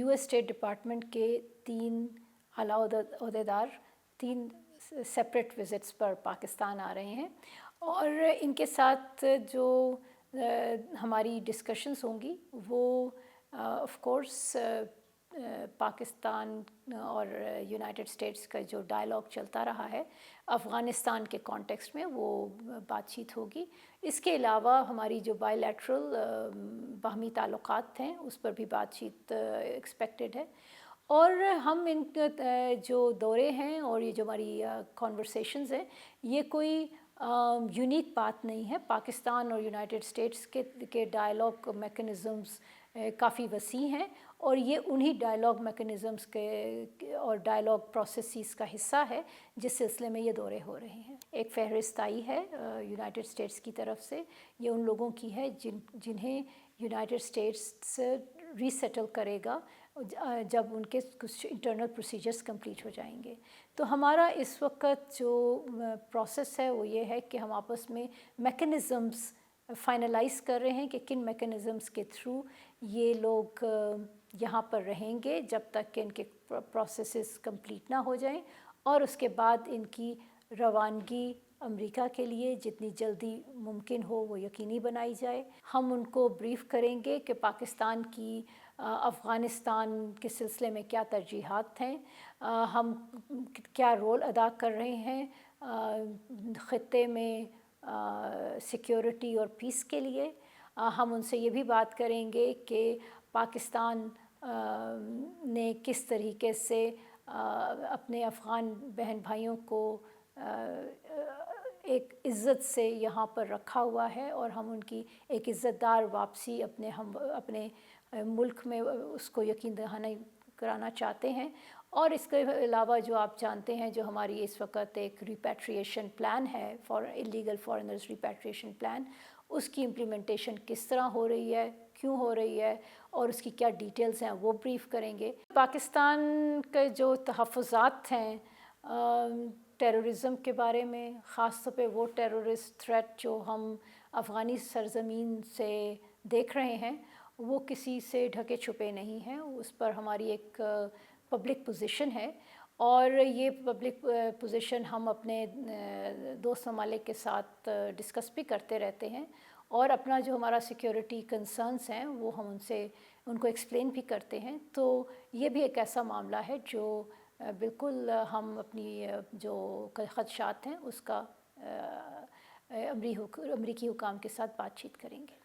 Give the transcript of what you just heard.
US state department کے 3 اعلیٰ عہدیدار 3 separate visits پر پاکستان آ رہے ہیں، اور ان کے ساتھ جو ہماری ڈسکشنز ہوں گی وہ آف کورس پاکستان اور یونائٹڈ اسٹیٹس کا جو ڈائلاگ چلتا رہا ہے افغانستان کے کانٹیکسٹ میں، وہ بات چیت ہوگی۔ اس کے علاوہ ہماری جو بائی لیٹرل باہمی تعلقات ہیں اس پر بھی بات چیت ایکسپیکٹڈ ہے، اور ہم ان جو دورے ہیں اور یہ جو ہماری کانورسیشنز ہیں یہ کوئی یونیک بات نہیں ہے۔ پاکستان اور یونائٹڈ اسٹیٹس کے ڈائلاگ میکنزمز کافی وسیع ہیں، اور یہ انہی ڈائلاگ میکنزمز کے اور ڈائلاگ پروسیسز کا حصہ ہے جس سلسلے میں یہ دورے ہو رہے ہیں۔ ایک فہرست آئی ہے یونائٹڈ اسٹیٹس کی طرف سے، یہ ان لوگوں کی ہے جنہیں یونائٹڈ اسٹیٹس ری سیٹل کرے گا جب ان کے کچھ انٹرنل پروسیجرز کمپلیٹ ہو جائیں گے۔ تو ہمارا اس وقت جو پروسیس ہے وہ یہ ہے کہ ہم آپس میں میکنزمز فائنلائز کر رہے ہیں کہ کن میکنزمز کے تھرو یہ لوگ یہاں پر رہیں گے جب تک کہ ان کے پروسیسز کمپلیٹ نہ ہو جائیں، اور اس کے بعد ان کی روانگی امریکہ کے لیے جتنی جلدی ممکن ہو وہ یقینی بنائی جائے۔ ہم ان کو بریف کریں گے کہ پاکستان کی افغانستان کے سلسلے میں کیا ترجیحات ہیں، ہم کیا رول ادا کر رہے ہیں خطے میں سیکیورٹی اور پیس کے لیے۔ ہم ان سے یہ بھی بات کریں گے کہ پاکستان نے کس طریقے سے اپنے افغان بہن بھائیوں کو ایک عزت سے یہاں پر رکھا ہوا ہے، اور ہم ان کی ایک عزت دار واپسی اپنے ملک میں اس کو یقین دہانی کرانا چاہتے ہیں۔ اور اس کے علاوہ جو آپ جانتے ہیں جو ہماری اس وقت ایک ریپیٹریشن پلان ہے for illegal foreigners repatriation plan, اس کی امپلیمنٹیشن کس طرح ہو رہی ہے، کیوں ہو رہی ہے، اور اس کی کیا ڈیٹیلز ہیں وہ بریف کریں گے۔ پاکستان کے جو تحفظات ہیں ٹیررزم کے بارے میں، خاص طور پہ وہ ٹیررسٹ تھریٹ جو ہم افغانی سرزمین سے دیکھ رہے ہیں، وہ کسی سے ڈھکے چھپے نہیں ہیں، اس پر ہماری ایک پبلک پوزیشن ہے، اور یہ پبلک پوزیشن ہم اپنے دوست ممالک کے ساتھ ڈسکس بھی کرتے رہتے ہیں، اور اپنا جو ہمارا سیکیورٹی کنسرنز ہیں وہ ہم ان کو ایکسپلین بھی کرتے ہیں۔ تو یہ بھی ایک ایسا معاملہ ہے جو بالکل ہم اپنی جو خدشات ہیں اس کا امریکی حکام کے ساتھ بات چیت کریں گے۔